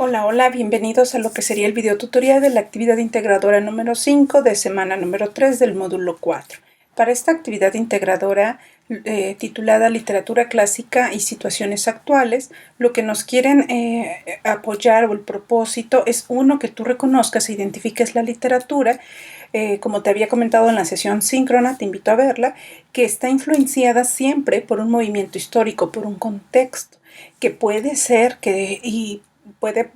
Hola, hola, bienvenidos a lo que sería el video tutorial de la actividad integradora número 5 de semana número 3 del módulo 4. Para esta actividad integradora titulada Literatura Clásica y Situaciones Actuales, lo que nos quieren apoyar o el propósito es uno, que tú reconozcas e identifiques la literatura, como te había comentado en la sesión síncrona, te invito a verla, que está influenciada siempre por un movimiento histórico, por un contexto, que puede ser que puede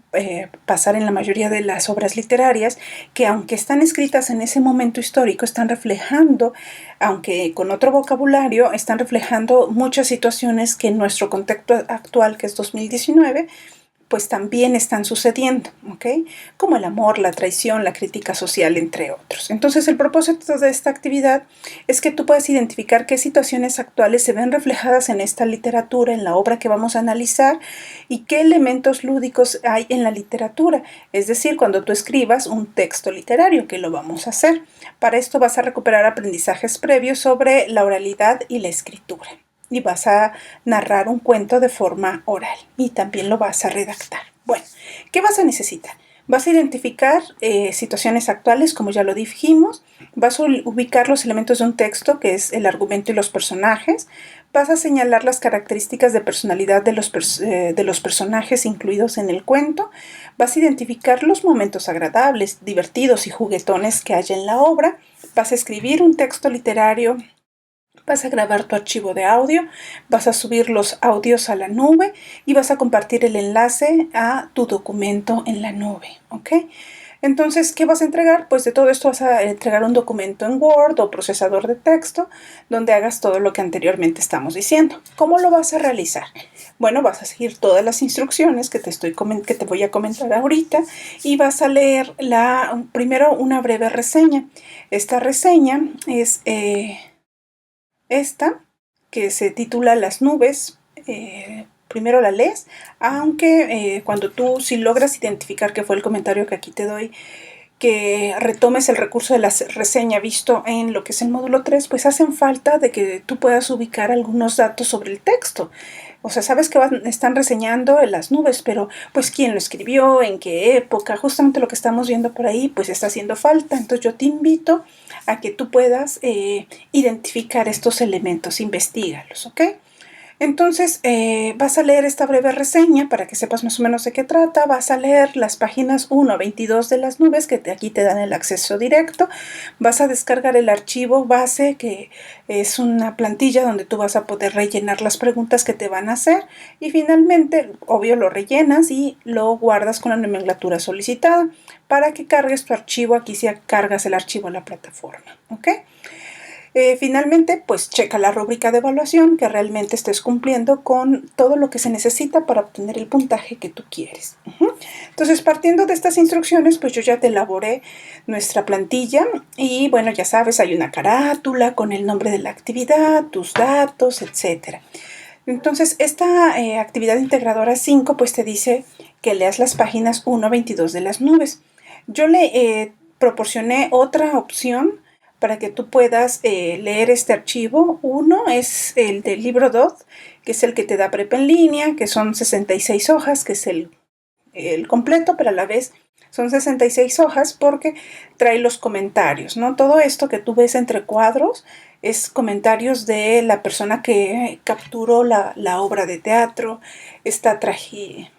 pasar en la mayoría de las obras literarias, que aunque están escritas en ese momento histórico, están reflejando, aunque con otro vocabulario, están reflejando muchas situaciones que en nuestro contexto actual, que es 2019, pues también están sucediendo, ¿ok? Como el amor, la traición, la crítica social, entre otros. Entonces, el propósito de esta actividad es que tú puedas identificar qué situaciones actuales se ven reflejadas en esta literatura, en la obra que vamos a analizar, y qué elementos lúdicos hay en la literatura, es decir, cuando tú escribas un texto literario, que lo vamos a hacer. Para esto vas a recuperar aprendizajes previos sobre la oralidad y la escritura. Y vas a narrar un cuento de forma oral y también lo vas a redactar. Bueno, ¿qué vas a necesitar? Vas a identificar situaciones actuales, como ya lo dijimos. Vas a ubicar los elementos de un texto, que es el argumento y los personajes. Vas a señalar las características de personalidad de los personajes incluidos en el cuento. Vas a identificar los momentos agradables, divertidos y juguetones que hay en la obra. Vas a escribir un texto literario. Vas a grabar tu archivo de audio, vas a subir los audios a la nube y vas a compartir el enlace a tu documento en la nube, ¿ok? Entonces, ¿qué vas a entregar? Pues de todo esto vas a entregar un documento en Word o procesador de texto donde hagas todo lo que anteriormente estamos diciendo. ¿Cómo lo vas a realizar? Bueno, vas a seguir todas las instrucciones que te voy a comentar ahorita y vas a leer primero una breve reseña. Esta reseña es esta, que se titula Las nubes. Primero la lees, aunque cuando tú si logras identificar que fue el comentario que aquí te doy, que retomes el recurso de la reseña visto en lo que es el módulo 3, pues hacen falta de que tú puedas ubicar algunos datos sobre el texto. O sea, sabes que están reseñando en las nubes, pero pues quién lo escribió, en qué época, justamente lo que estamos viendo por ahí, pues está haciendo falta. Entonces yo te invito a que tú puedas identificar estos elementos, investígalos, ¿ok? Entonces vas a leer esta breve reseña para que sepas más o menos de qué trata. Vas a leer las páginas 1 a 22 de las nubes, que aquí te dan el acceso directo. Vas a descargar el archivo base, que es una plantilla donde tú vas a poder rellenar las preguntas que te van a hacer. Y finalmente, obvio, lo rellenas y lo guardas con la nomenclatura solicitada para que cargues tu archivo. Aquí sí cargas el archivo a la plataforma, ¿ok? Finalmente, pues checa la rúbrica de evaluación, que realmente estés cumpliendo con todo lo que se necesita para obtener el puntaje que tú quieres. Entonces, partiendo de estas instrucciones, pues yo ya te elaboré nuestra plantilla y bueno, ya sabes, hay una carátula con el nombre de la actividad, tus datos, etc. Entonces, esta actividad integradora 5 pues te dice que leas las páginas 1 a 22 de las nubes. Yo le proporcioné otra opción para que tú puedas leer este archivo. Uno es el del libro DOT, que es el que te da prepa en línea, que son 66 hojas, que es el completo, pero a la vez son 66 hojas porque trae los comentarios, ¿no? Todo esto que tú ves entre cuadros es comentarios de la persona que capturó la obra de teatro, esta tragedia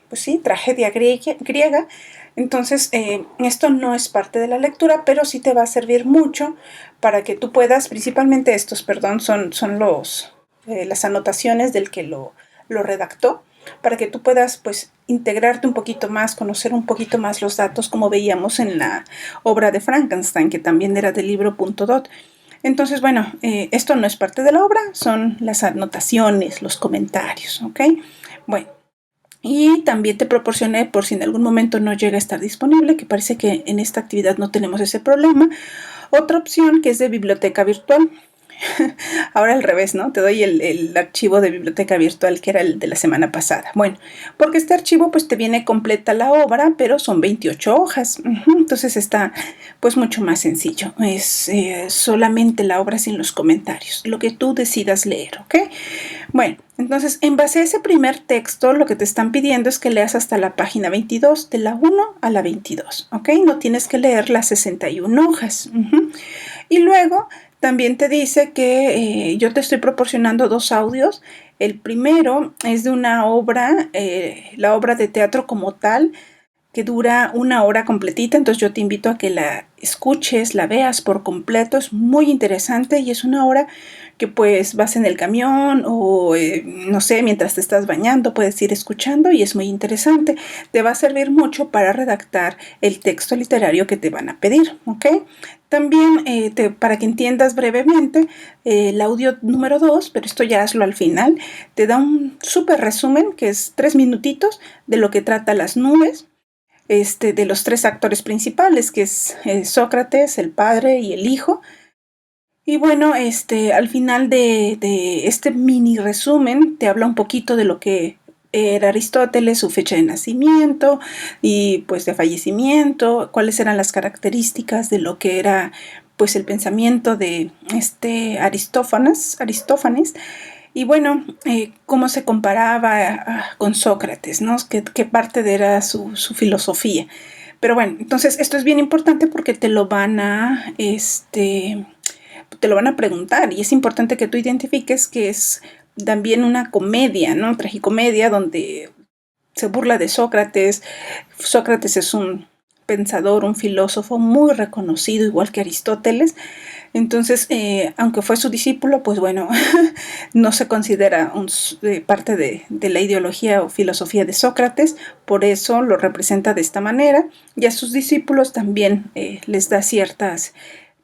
griega. Entonces, esto no es parte de la lectura, pero sí te va a servir mucho para que tú puedas, principalmente son las anotaciones del que lo redactó, para que tú puedas pues integrarte un poquito más, conocer un poquito más los datos, como veíamos en la obra de Frankenstein, que también era del libro .dot. Entonces, bueno, esto no es parte de la obra, son las anotaciones, los comentarios, ¿ok? Bueno, y también te proporcioné, por si en algún momento no llega a estar disponible, que parece que en esta actividad no tenemos ese problema, otra opción que es de biblioteca virtual. ahora al revés, ¿no? Te doy el archivo de biblioteca virtual que era el de la semana pasada. Bueno, porque este archivo pues te viene completa la obra, pero son 28 hojas. Entonces está pues mucho más sencillo. Es solamente la obra sin los comentarios, lo que tú decidas leer, ¿ok? Bueno, entonces en base a ese primer texto, lo que te están pidiendo es que leas hasta la página 22, de la 1 a la 22, ¿ok? No tienes que leer las 61 hojas. Y luego también te dice que yo te estoy proporcionando 2 audios. El primero es de una obra, la obra de teatro como tal, que dura 1 hora completita, entonces yo te invito a que la escuches, la veas por completo, es muy interesante y es una hora que pues vas en el camión o no sé, mientras te estás bañando puedes ir escuchando y es muy interesante. Te va a servir mucho para redactar el texto literario que te van a pedir, ¿ok? También para que entiendas brevemente el audio número 2, pero esto ya hazlo al final, te da un súper resumen que es 3 minutitos de lo que trata las nubes. De los 3 actores principales, que es Sócrates, el padre y el hijo. Y bueno, al final de este mini resumen te habla un poquito de lo que era Aristóteles, su fecha de nacimiento y pues de fallecimiento, cuáles eran las características de lo que era pues el pensamiento de Aristófanes. Y bueno, cómo se comparaba con Sócrates, ¿no? ¿Qué parte era su filosofía? Pero bueno, entonces esto es bien importante porque te lo van a preguntar y es importante que tú identifiques que es también una comedia, ¿no? Tragicomedia donde se burla de Sócrates. Sócrates es un pensador, un filósofo muy reconocido, igual que Aristóteles. Entonces, aunque fue su discípulo, pues bueno, no se considera parte de la ideología o filosofía de Sócrates, por eso lo representa de esta manera, y a sus discípulos también les da ciertas,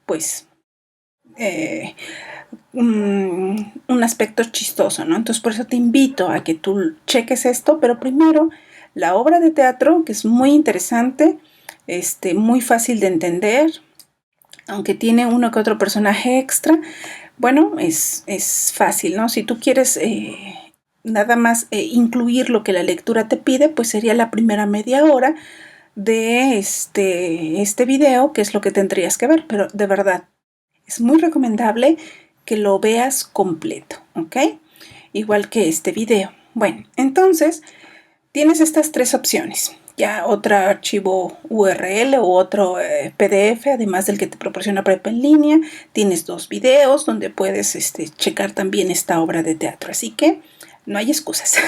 pues, un aspecto chistoso, ¿no? Entonces, por eso te invito a que tú cheques esto, pero primero, la obra de teatro, que es muy interesante, muy fácil de entender, aunque tiene uno que otro personaje extra, bueno, es fácil, ¿no? Si tú quieres nada más incluir lo que la lectura te pide, pues sería la primera media hora de este video, que es lo que tendrías que ver, pero de verdad, es muy recomendable que lo veas completo, ¿ok? Igual que este video. Bueno, entonces tienes estas 3 opciones. Ya otro archivo URL o otro PDF, además del que te proporciona Prep en línea. Tienes 2 videos donde puedes checar también esta obra de teatro. Así que no hay excusas.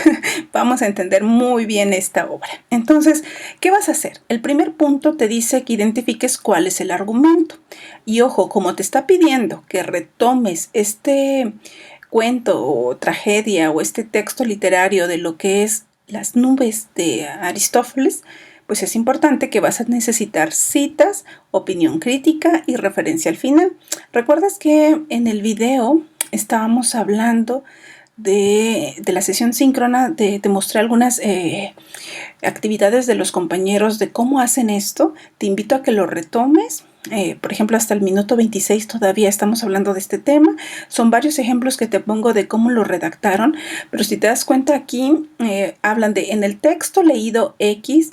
Vamos a entender muy bien esta obra. Entonces, ¿qué vas a hacer? El primer punto te dice que identifiques cuál es el argumento. Y ojo, como te está pidiendo que retomes este cuento o tragedia o este texto literario de lo que es Las nubes de Aristóteles, pues es importante que vas a necesitar citas, opinión crítica y referencia al final. ¿Recuerdas que en el video estábamos hablando de la sesión síncrona, te mostré algunas actividades de los compañeros de cómo hacen esto? Te invito a que lo retomes. Por ejemplo, hasta el minuto 26 todavía estamos hablando de este tema. Son varios ejemplos que te pongo de cómo lo redactaron, pero si te das cuenta aquí, hablan de en el texto leído X,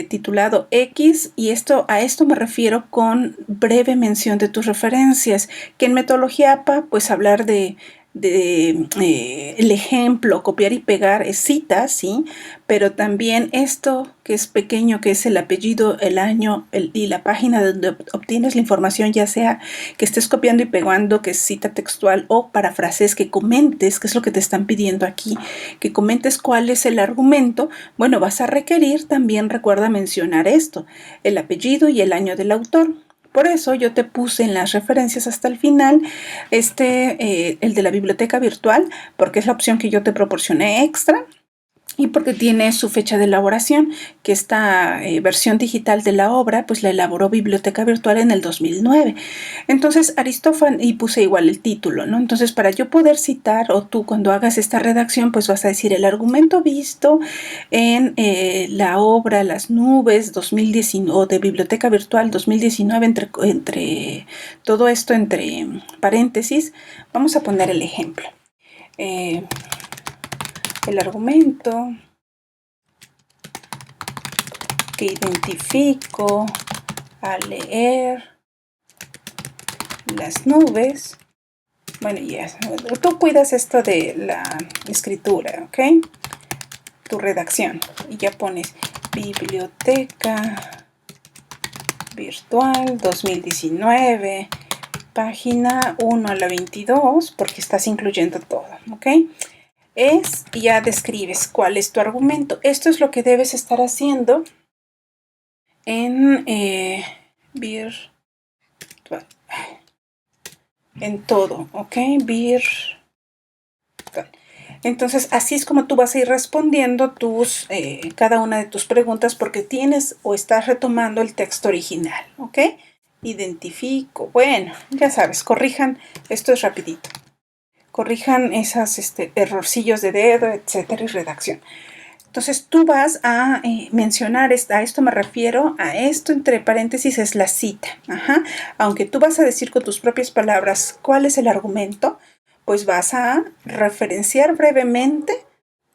titulado X, y a esto me refiero con breve mención de tus referencias, que en metodología APA, pues hablar de el ejemplo, copiar y pegar es cita, sí, pero también esto que es pequeño, que es el apellido, el año y la página donde obtienes la información, ya sea que estés copiando y pegando, que es cita textual, o parafrases, que comentes, que es lo que te están pidiendo aquí, que comentes cuál es el argumento. Bueno, vas a requerir también, recuerda mencionar esto, el apellido y el año del autor. Por eso yo te puse en las referencias hasta el final el de la biblioteca virtual, porque es la opción que yo te proporcioné extra. y porque tiene su fecha de elaboración, que esta versión digital de la obra pues la elaboró Biblioteca Virtual en el 2009. Entonces Aristófanes, y puse igual el título, ¿no? Entonces para yo poder citar, o tú cuando hagas esta redacción pues vas a decir el argumento visto en la obra Las Nubes 2019 o de Biblioteca Virtual 2019, entre todo esto entre paréntesis, vamos a poner el ejemplo. El argumento que identifico al leer Las Nubes. Bueno, ya, tú cuidas esto de la escritura, ¿ok? Tu redacción. Y ya pones Biblioteca Virtual 2019, página 1 a la 22, porque estás incluyendo todo, ¿ok? Y ya describes cuál es tu argumento. Esto es lo que debes estar haciendo en virtual, en todo, ¿ok? Virtual. Entonces, así es como tú vas a ir respondiendo cada una de tus preguntas, porque tienes o estás retomando el texto original, ¿ok? Identifico, bueno, ya sabes, corrijan, esto es rapidito. Corrijan esos errorcillos de dedo, etcétera, y redacción. Entonces tú vas a mencionar, a esto me refiero, a esto entre paréntesis es la cita. Ajá. Aunque tú vas a decir con tus propias palabras cuál es el argumento, pues vas a referenciar brevemente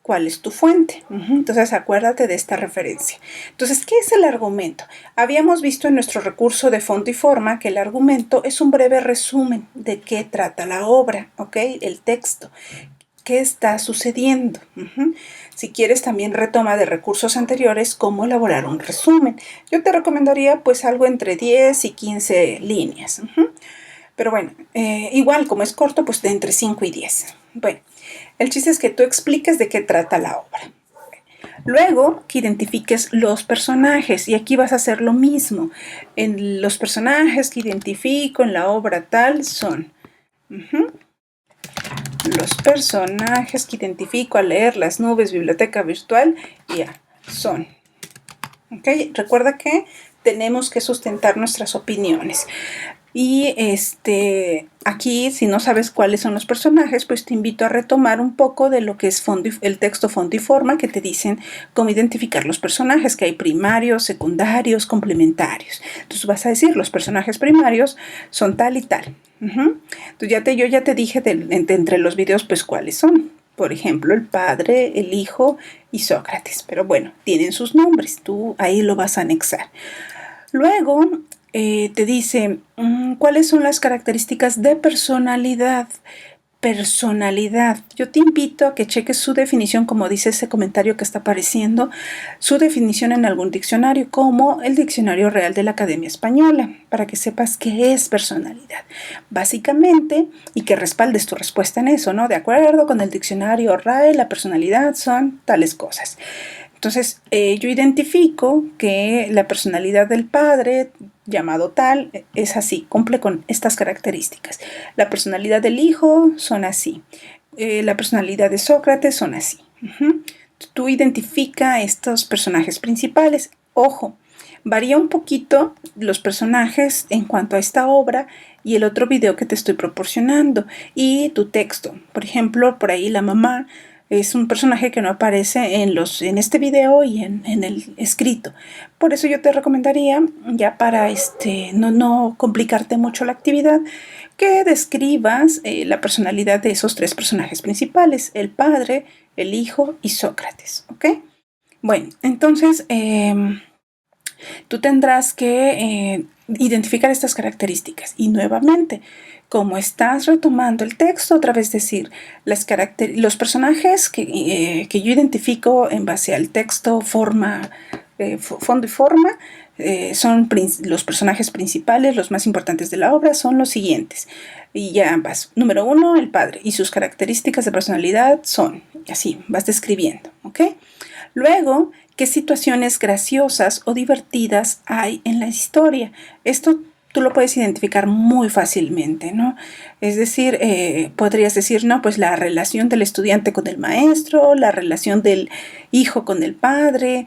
cuál es tu fuente. Entonces acuérdate de esta referencia. Entonces, ¿qué es el argumento? Habíamos visto en nuestro recurso de fondo y forma que el argumento es un breve resumen de qué trata la obra, ¿ok? El texto. ¿Qué está sucediendo? Si quieres, también retoma de recursos anteriores cómo elaborar un resumen. Yo te recomendaría pues algo entre 10 y 15 líneas. Pero bueno, igual como es corto, pues de entre 5 y 10. Bueno, el chiste es que tú expliques de qué trata la obra. Luego que identifiques los personajes, y aquí vas a hacer lo mismo. En los personajes que identifico en la obra tal son... Los personajes que identifico al leer Las Nubes, Biblioteca Virtual, ya son. ¿Ok? Recuerda que tenemos que sustentar nuestras opiniones. Y aquí, si no sabes cuáles son los personajes, pues te invito a retomar un poco de lo que es el texto fondo y forma, que te dicen cómo identificar los personajes, que hay primarios, secundarios, complementarios. Entonces vas a decir, los personajes primarios son tal y tal. Entonces yo ya te dije entre los videos, pues cuáles son. Por ejemplo, el padre, el hijo y Sócrates. Pero bueno, tienen sus nombres, tú ahí lo vas a anexar. Luego te dice cuáles son las características de personalidad. Personalidad. Yo te invito a que cheques su definición, como dice ese comentario que está apareciendo, su definición en algún diccionario, como el Diccionario Real de la Academia Española, para que sepas qué es personalidad. Básicamente, y que respaldes tu respuesta en eso, ¿no? De acuerdo con el Diccionario RAE, la personalidad son tales cosas. Entonces, yo identifico que la personalidad del padre, llamado tal, es así, cumple con estas características. La personalidad del hijo son así. La personalidad de Sócrates son así. Tú identifica estos personajes principales. Ojo, varía un poquito los personajes en cuanto a esta obra y el otro video que te estoy proporcionando y tu texto. Por ejemplo, por ahí la mamá es un personaje que no aparece en este video y en el escrito. Por eso yo te recomendaría, ya para no complicarte mucho la actividad, que describas la personalidad de esos tres personajes principales, el padre, el hijo y Sócrates, ¿ok? Bueno, entonces tú tendrás que identificar estas características y nuevamente, como estás retomando el texto, otra vez decir, los personajes que yo identifico en base al texto, fondo y forma, son los personajes principales, los más importantes de la obra, son los siguientes. Y ya vas. Número 1, el padre. Y sus características de personalidad son, y así, vas describiendo, ¿ok? Luego, ¿qué situaciones graciosas o divertidas hay en la historia? Esto tú lo puedes identificar muy fácilmente, ¿no? Es decir, podrías decir, no, pues la relación del estudiante con el maestro, la relación del hijo con el padre,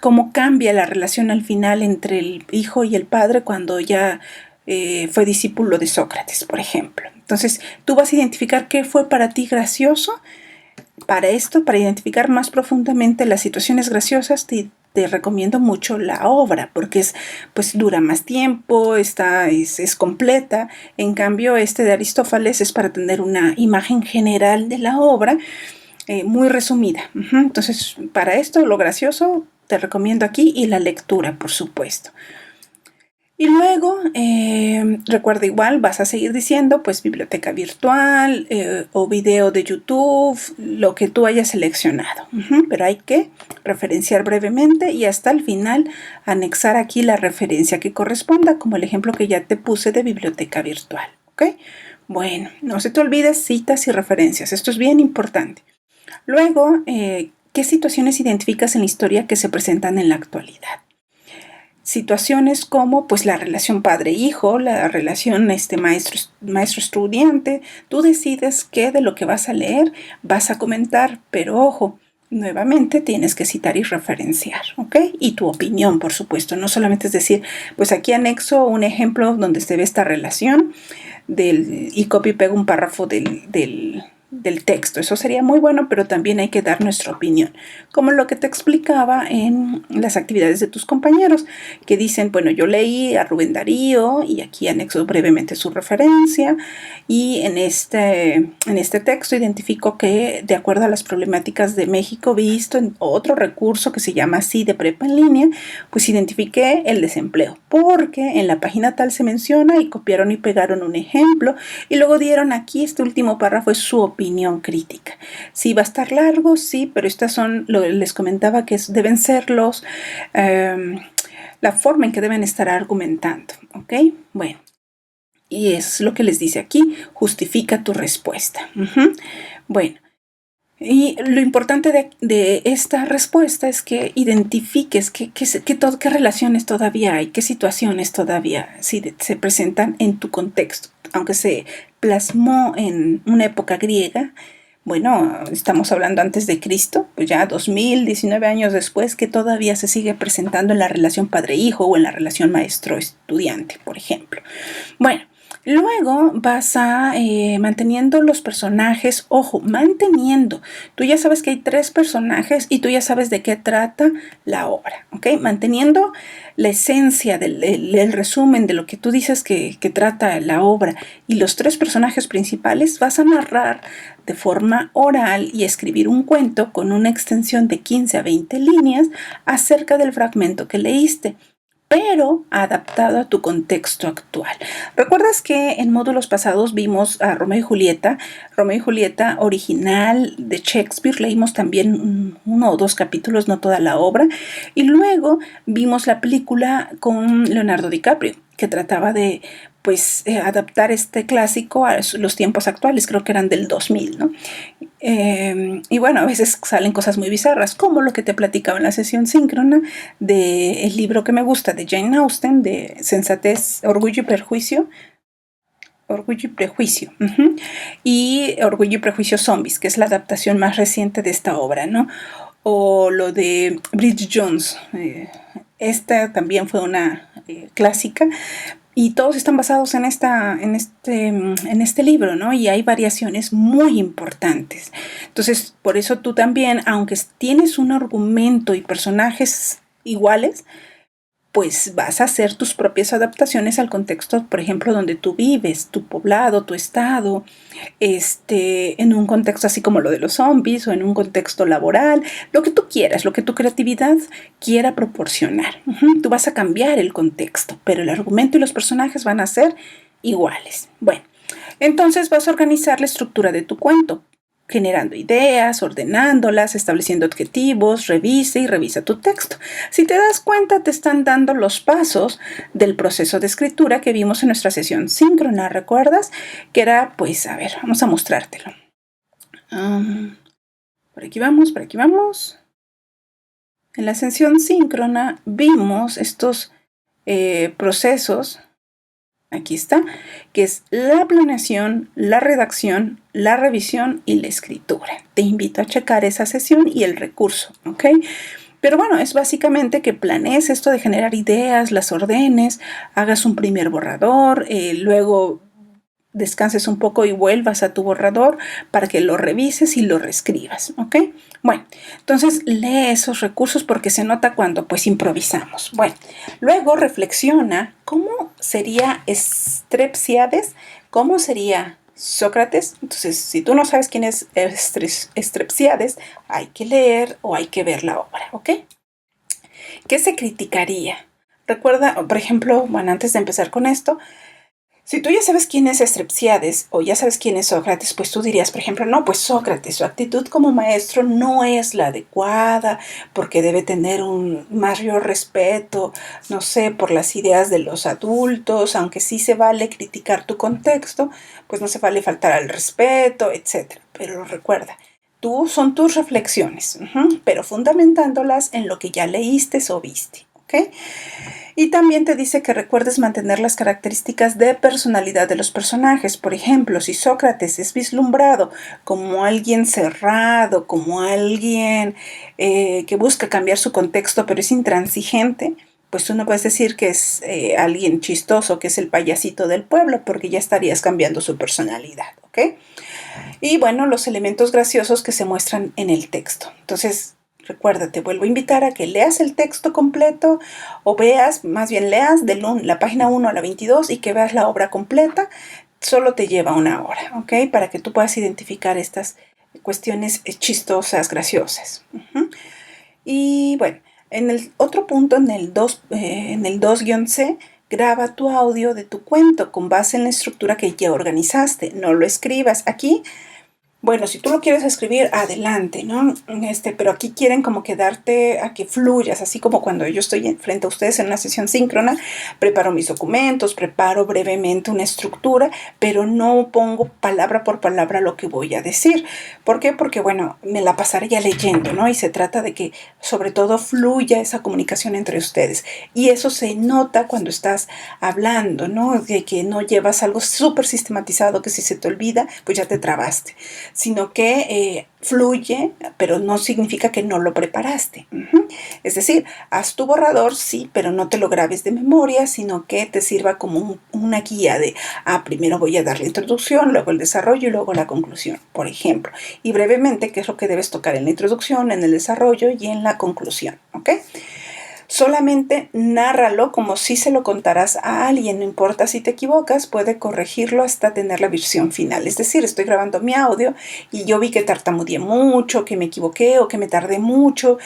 cómo cambia la relación al final entre el hijo y el padre cuando ya fue discípulo de Sócrates, por ejemplo. Entonces, tú vas a identificar qué fue para ti gracioso. Para esto, para identificar más profundamente las situaciones graciosas, te recomiendo mucho la obra, porque pues dura más tiempo, es completa. En cambio, este de Aristófanes es para tener una imagen general de la obra, muy resumida. Entonces, para esto, lo gracioso, te recomiendo aquí, y la lectura, por supuesto. Y luego, recuerda igual, vas a seguir diciendo, pues biblioteca virtual o video de YouTube, lo que tú hayas seleccionado. Pero hay que referenciar brevemente y hasta el final anexar aquí la referencia que corresponda, como el ejemplo que ya te puse de biblioteca virtual. ¿Ok? Bueno, no se te olvides citas y referencias. Esto es bien importante. Luego, ¿qué situaciones identificas en la historia que se presentan en la actualidad? Situaciones como pues la relación padre-hijo, la relación maestro-estudiante. Tú decides qué de lo que vas a leer vas a comentar, pero ojo, nuevamente tienes que citar y referenciar, ¿ok? Y tu opinión, por supuesto, no solamente es decir, pues aquí anexo un ejemplo donde se ve esta relación y copio y pego un párrafo del texto. Eso sería muy bueno, pero también hay que dar nuestra opinión, como lo que te explicaba en las actividades de tus compañeros, que dicen, bueno, yo leí a Rubén Darío y aquí anexo brevemente su referencia, y en este texto identifico que, de acuerdo a las problemáticas de México visto en otro recurso que se llama así de prepa en línea, pues identifiqué el desempleo, porque en la página tal se menciona, y copiaron y pegaron un ejemplo, y luego dieron aquí este último párrafo, es su opinión crítica. Sí, va a estar largo, sí, pero estas son, les comentaba que deben ser la forma en que deben estar argumentando, ¿ok? Bueno, y es lo que les dice aquí, justifica tu respuesta. Bueno, y lo importante de esta respuesta es que identifiques qué relaciones todavía hay, qué situaciones todavía se presentan en tu contexto. Aunque se plasmó en una época griega, bueno, estamos hablando antes de Cristo, pues ya 2019 años después, que todavía se sigue presentando en la relación padre-hijo o en la relación maestro-estudiante, por ejemplo. Bueno, luego vas a manteniendo los personajes, ojo, manteniendo. Tú ya sabes que hay 3 personajes y tú ya sabes de qué trata la obra, ¿ok? Manteniendo la esencia del resumen de lo que tú dices que trata la obra y los 3 personajes principales, vas a narrar de forma oral y escribir un cuento con una extensión de 15 a 20 líneas acerca del fragmento que leíste, pero adaptado a tu contexto actual. ¿Recuerdas que en módulos pasados vimos a Romeo y Julieta original de Shakespeare? Leímos también 1 o 2 capítulos, no toda la obra, y luego vimos la película con Leonardo DiCaprio, que trataba de adaptar este clásico a los tiempos actuales, creo que eran del 2000, ¿no? Y bueno, a veces salen cosas muy bizarras, como lo que te platicaba en la sesión síncrona del libro que me gusta de Jane Austen, de Sensatez, Orgullo y Prejuicio. Orgullo y Prejuicio. Y Orgullo y Prejuicio Zombies, que es la adaptación más reciente de esta obra, ¿no? O lo de Bridget Jones. Esta también fue una clásica, y todos están basados en este libro, ¿no? Y hay variaciones muy importantes. Entonces, por eso tú también, aunque tienes un argumento y personajes iguales, pues vas a hacer tus propias adaptaciones al contexto, por ejemplo, donde tú vives, tu poblado, tu estado, en un contexto así como lo de los zombies, o en un contexto laboral, lo que tú quieras, lo que tu creatividad quiera proporcionar. Tú vas a cambiar el contexto, pero el argumento y los personajes van a ser iguales. Bueno, entonces vas a organizar la estructura de tu cuento, generando ideas, ordenándolas, estableciendo objetivos, revisa tu texto. Si te das cuenta, te están dando los pasos del proceso de escritura que vimos en nuestra sesión síncrona, ¿recuerdas? Que era, pues, a ver, vamos a mostrártelo. Por aquí vamos. En la sesión síncrona vimos estos procesos aquí está, que es la planeación, la redacción, la revisión y la escritura. Te invito a checar esa sesión y el recurso, ¿ok? Pero bueno, es básicamente que planees esto de generar ideas, las ordenes, hagas un primer borrador, luego descanses un poco y vuelvas a tu borrador para que lo revises y lo reescribas, ¿ok? Bueno, entonces lee esos recursos porque se nota cuando pues improvisamos. Bueno, luego reflexiona cómo sería Strepsiades, cómo sería Sócrates. Entonces, si tú no sabes quién es Strepsiades, hay que leer o hay que ver la obra, ¿ok? ¿Qué se criticaría? Recuerda, por ejemplo, bueno, antes de empezar con esto, si tú ya sabes quién es Strepsiades o ya sabes quién es Sócrates, pues tú dirías, por ejemplo, no, pues Sócrates, su actitud como maestro no es la adecuada porque debe tener un mayor respeto, no sé, por las ideas de los adultos, aunque sí se vale criticar tu contexto, pues no se vale faltar al respeto, etc. Pero recuerda, son tus reflexiones, pero fundamentándolas en lo que ya leíste o viste, ¿ok? Y también te dice que recuerdes mantener las características de personalidad de los personajes. Por ejemplo, si Sócrates es vislumbrado como alguien cerrado, como alguien que busca cambiar su contexto pero es intransigente, pues tú no puedes decir que es alguien chistoso, que es el payasito del pueblo, porque ya estarías cambiando su personalidad, ¿ok? Y bueno, los elementos graciosos que se muestran en el texto. Entonces, recuerda, te vuelvo a invitar a que leas el texto completo o veas, más bien leas de la página 1 a la 22 y que veas la obra completa. Solo te lleva una hora, ¿ok? Para que tú puedas identificar estas cuestiones chistosas, graciosas. Y bueno, en el otro punto, en el 2-C, graba tu audio de tu cuento con base en la estructura que ya organizaste. No lo escribas. Aquí bueno, si tú lo quieres escribir, adelante, ¿no? Pero aquí quieren como que darte a que fluyas, así como cuando yo estoy frente a ustedes en una sesión síncrona, preparo mis documentos, preparo brevemente una estructura, pero no pongo palabra por palabra lo que voy a decir. ¿Por qué? Porque, bueno, me la pasaría leyendo, ¿no? Y se trata de que, sobre todo, fluya esa comunicación entre ustedes. Y eso se nota cuando estás hablando, ¿no? De que no llevas algo súper sistematizado que si se te olvida, pues ya te trabaste, sino que fluye, pero no significa que no lo preparaste. Es decir, haz tu borrador, sí, pero no te lo grabes de memoria, sino que te sirva como una guía de, primero voy a dar la introducción, luego el desarrollo y luego la conclusión, por ejemplo. Y brevemente, qué es lo que debes tocar en la introducción, en el desarrollo y en la conclusión, ¿ok? Solamente nárralo como si se lo contarás a alguien, no importa si te equivocas, puede corregirlo hasta tener la versión final. Es decir, estoy grabando mi audio y yo vi que tartamudeé mucho, que me equivoqué o que me tardé mucho,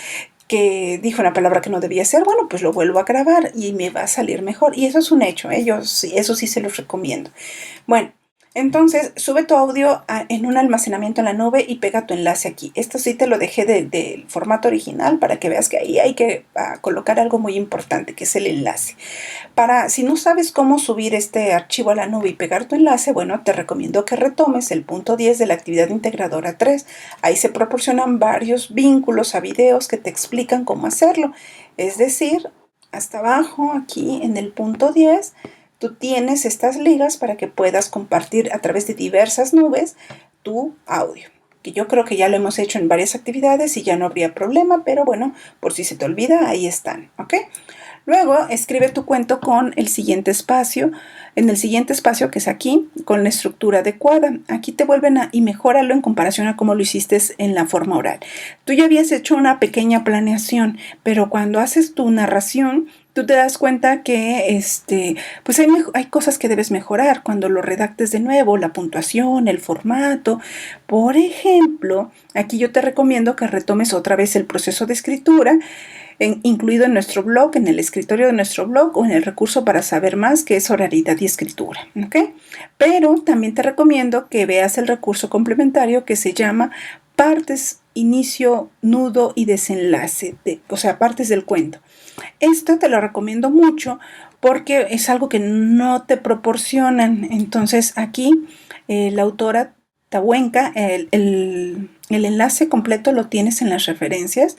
que dije una palabra que no debía ser, bueno, pues lo vuelvo a grabar y me va a salir mejor. Y eso es un hecho, eso sí se los recomiendo. Bueno, entonces sube tu audio en un almacenamiento en la nube y pega tu enlace aquí. Esto sí te lo dejé del formato original para que veas que ahí hay que colocar algo muy importante, que es el enlace. Si no sabes cómo subir este archivo a la nube y pegar tu enlace, bueno, te recomiendo que retomes el punto 10 de la actividad integradora 3. Ahí se proporcionan varios vínculos a videos que te explican cómo hacerlo. Es decir, hasta abajo, aquí en el punto 10, tú tienes estas ligas para que puedas compartir a través de diversas nubes tu audio, que yo creo que ya lo hemos hecho en varias actividades y ya no habría problema, pero bueno, por si se te olvida, ahí están, ¿ok? Luego escribe tu cuento con el siguiente espacio, en el siguiente espacio que es aquí, con la estructura adecuada. Aquí te vuelven y mejóralo en comparación a cómo lo hiciste en la forma oral. Tú ya habías hecho una pequeña planeación, pero cuando haces tu narración, tú te das cuenta que pues hay cosas que debes mejorar cuando lo redactes de nuevo, la puntuación, el formato. Por ejemplo, aquí yo te recomiendo que retomes otra vez el proceso de escritura, incluido en nuestro blog, en el escritorio de nuestro blog o en el recurso para saber más, que es oralidad y escritura, ¿ok? Pero también te recomiendo que veas el recurso complementario que se llama partes, inicio, nudo y desenlace, o sea, partes del cuento. Esto te lo recomiendo mucho porque es algo que no te proporcionan. Entonces aquí la autora Tahuenca, el enlace completo lo tienes en las referencias.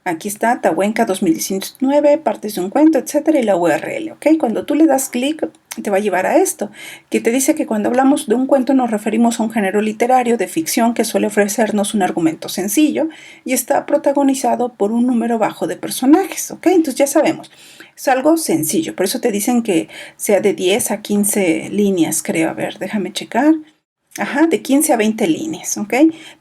Aquí está Tahuenca 2019, partes de un cuento, etcétera, y la URL, ¿ok? Cuando tú le das clic, te va a llevar a esto, que te dice que cuando hablamos de un cuento nos referimos a un género literario de ficción que suele ofrecernos un argumento sencillo y está protagonizado por un número bajo de personajes, ¿ok? Entonces ya sabemos, es algo sencillo, por eso te dicen que sea de 10 a 15 líneas, creo. A ver, déjame checar. Ajá, de 15 a 20 líneas, ¿ok?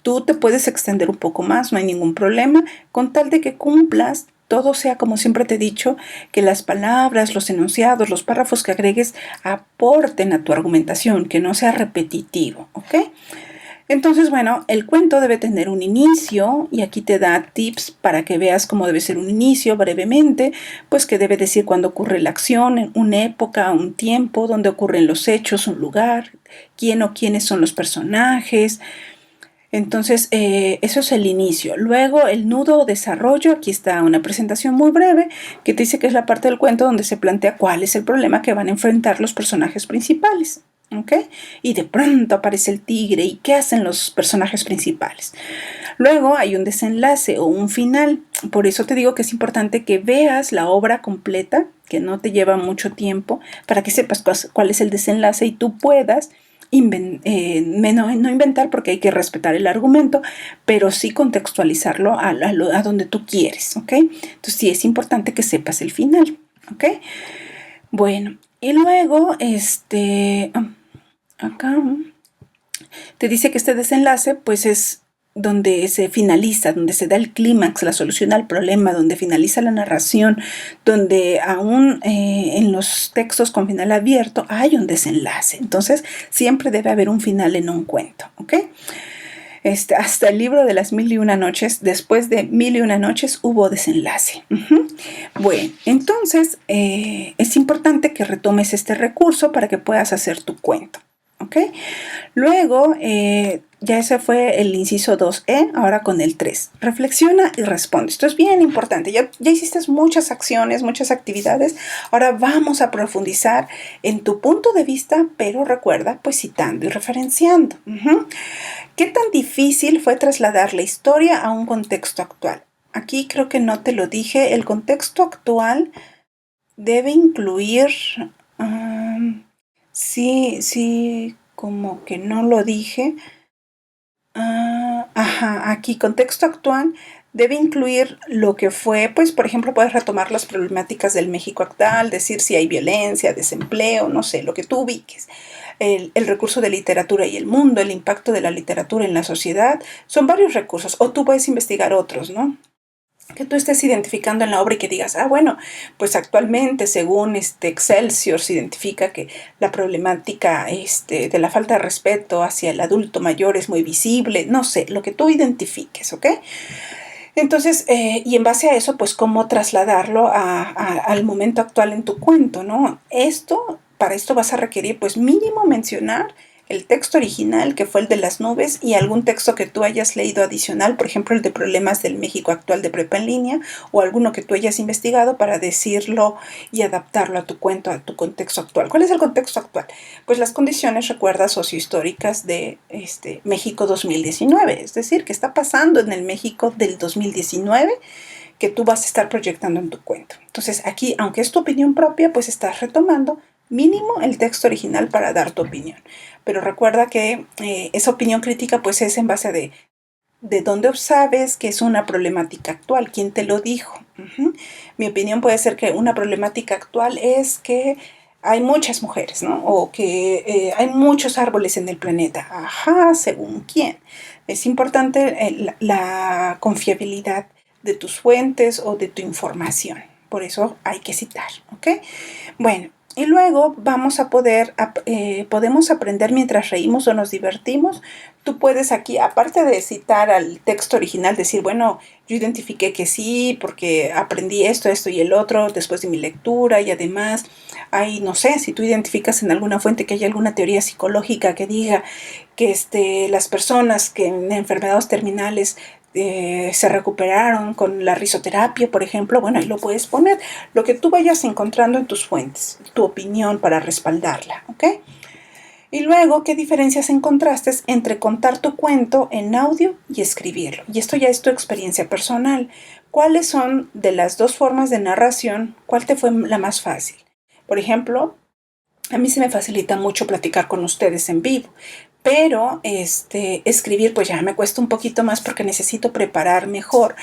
Tú te puedes extender un poco más, no hay ningún problema, con tal de que cumplas, todo sea como siempre te he dicho, que las palabras, los enunciados, los párrafos que agregues aporten a tu argumentación, que no sea repetitivo, ¿ok? Entonces, bueno, el cuento debe tener un inicio y aquí te da tips para que veas cómo debe ser un inicio brevemente, pues que debe decir cuándo ocurre la acción, una época, un tiempo, dónde ocurren los hechos, un lugar, quién o quiénes son los personajes. Entonces, eso es el inicio. Luego, el nudo o desarrollo, aquí está una presentación muy breve que te dice que es la parte del cuento donde se plantea cuál es el problema que van a enfrentar los personajes principales. ¿Ok? Y de pronto aparece el tigre y ¿qué hacen los personajes principales? Luego hay un desenlace o un final. Por eso te digo que es importante que veas la obra completa, que no te lleva mucho tiempo, para que sepas cuál es el desenlace y tú puedas no inventar porque hay que respetar el argumento, pero sí contextualizarlo a donde tú quieres, ¿ok? Entonces sí es importante que sepas el final, ¿ok? Bueno, y luego, acá te dice que este desenlace, pues es donde se finaliza, donde se da el clímax, la solución al problema, donde finaliza la narración, donde aún en los textos con final abierto hay un desenlace. Entonces, siempre debe haber un final en un cuento, ¿ok? Hasta el libro de las 1001 noches, después de 1001 noches hubo desenlace. Bueno, entonces es importante que retomes este recurso para que puedas hacer tu cuento. ¿Ok? Luego, ya ese fue el inciso 2E, ahora con el 3. Reflexiona y responde. Esto es bien importante. Ya hiciste muchas acciones, muchas actividades. Ahora vamos a profundizar en tu punto de vista, pero recuerda, pues citando y referenciando. ¿Qué tan difícil fue trasladar la historia a un contexto actual? Aquí creo que no te lo dije. El contexto actual debe incluir... sí, como que no lo dije. Aquí contexto actual debe incluir lo que fue, pues por ejemplo puedes retomar las problemáticas del México actual, decir si hay violencia, desempleo, no sé, lo que tú ubiques. El recurso de literatura y el mundo, el impacto de la literatura en la sociedad, son varios recursos, o tú puedes investigar otros, ¿no? Que tú estés identificando en la obra y que digas, bueno, pues actualmente según Excelsior se identifica que la problemática de la falta de respeto hacia el adulto mayor es muy visible, no sé, lo que tú identifiques, ¿ok? Entonces, y en base a eso, pues cómo trasladarlo al momento actual en tu cuento, ¿no? Para esto vas a requerir, pues mínimo mencionar el texto original, que fue el de las nubes, y algún texto que tú hayas leído adicional, por ejemplo, el de problemas del México actual de prepa en línea, o alguno que tú hayas investigado para decirlo y adaptarlo a tu cuento, a tu contexto actual. ¿Cuál es el contexto actual? Pues las condiciones, recuerda, sociohistóricas de México 2019, es decir, ¿qué está pasando en el México del 2019? Que tú vas a estar proyectando en tu cuento. Entonces aquí, aunque es tu opinión propia, pues estás retomando mínimo el texto original para dar tu opinión. Pero recuerda que esa opinión crítica pues es en base de dónde sabes que es una problemática actual, quién te lo dijo. Mi opinión puede ser que una problemática actual es que hay muchas mujeres, ¿no? O que hay muchos árboles en el planeta. Ajá, según quién. Es importante la confiabilidad de tus fuentes o de tu información. Por eso hay que citar, ¿ok? Bueno, y luego podemos aprender mientras reímos o nos divertimos. Tú puedes aquí, aparte de citar al texto original, decir, bueno, yo identifiqué que sí, porque aprendí esto y el otro después de mi lectura, y además no sé, si tú identificas en alguna fuente que hay alguna teoría psicológica que diga que las personas que en enfermedades terminales se recuperaron con la risoterapia, por ejemplo, bueno, ahí lo puedes poner, lo que tú vayas encontrando en tus fuentes, tu opinión para respaldarla, ¿ok? Y luego, ¿qué diferencias encontraste entre contar tu cuento en audio y escribirlo? Y esto ya es tu experiencia personal. ¿Cuáles son de las dos formas de narración? ¿Cuál te fue la más fácil? Por ejemplo, a mí se me facilita mucho platicar con ustedes en vivo, pero escribir pues ya me cuesta un poquito más porque necesito preparar mejor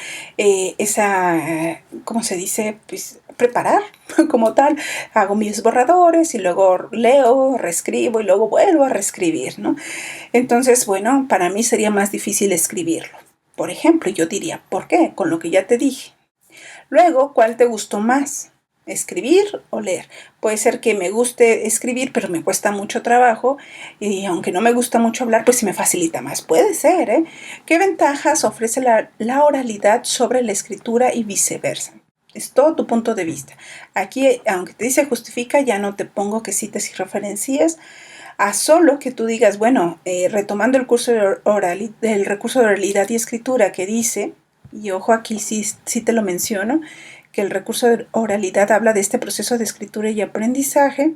¿cómo se dice? Pues preparar como tal. Hago mis borradores y luego leo, reescribo y luego vuelvo a reescribir, ¿no? Entonces, bueno, para mí sería más difícil escribirlo. Por ejemplo, yo diría, ¿por qué? Con lo que ya te dije. Luego, ¿cuál te gustó más? ¿Escribir o leer? Puede ser que me guste escribir, pero me cuesta mucho trabajo y aunque no me gusta mucho hablar, pues sí me facilita más. Puede ser, ¿eh? ¿Qué ventajas ofrece la oralidad sobre la escritura y viceversa? Es todo tu punto de vista. Aquí, aunque te dice justifica, ya no te pongo que cites y referencies, a solo que tú digas, bueno, retomando el curso del recurso de oralidad y escritura que dice, y ojo aquí sí te lo menciono, que el recurso de oralidad habla de este proceso de escritura y aprendizaje,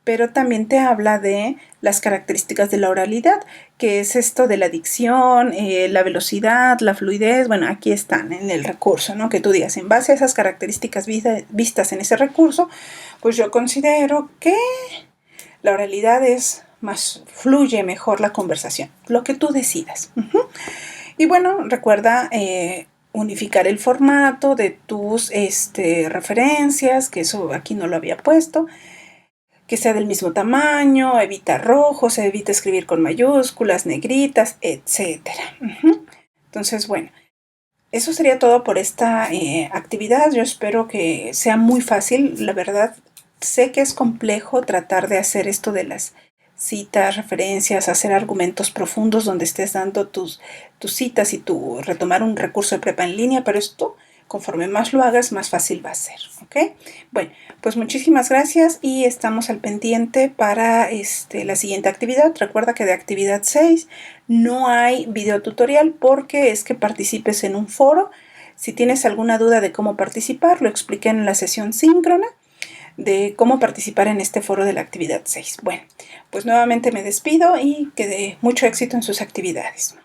pero también te habla de las características de la oralidad, que es esto de la dicción, la velocidad, la fluidez. Bueno, aquí están en el recurso, ¿no? Que tú digas, en base a esas características vistas en ese recurso, pues yo considero que la oralidad es más, fluye mejor la conversación, lo que tú decidas. Y bueno, recuerda unificar el formato de tus referencias, que eso aquí no lo había puesto, que sea del mismo tamaño, evita rojos, evita escribir con mayúsculas, negritas, etcétera. Entonces, bueno, eso sería todo por esta actividad. Yo espero que sea muy fácil. La verdad, sé que es complejo tratar de hacer esto de las citas, referencias, hacer argumentos profundos donde estés dando tus citas y retomar un recurso de prepa en línea, pero esto, conforme más lo hagas, más fácil va a ser, ¿ok? Bueno, pues muchísimas gracias y estamos al pendiente para la siguiente actividad. Recuerda que de actividad 6 no hay video tutorial porque es que participes en un foro. Si tienes alguna duda de cómo participar, lo expliqué en la sesión síncrona de cómo participar en este foro de la actividad 6. Bueno, pues nuevamente me despido y que dé mucho éxito en sus actividades.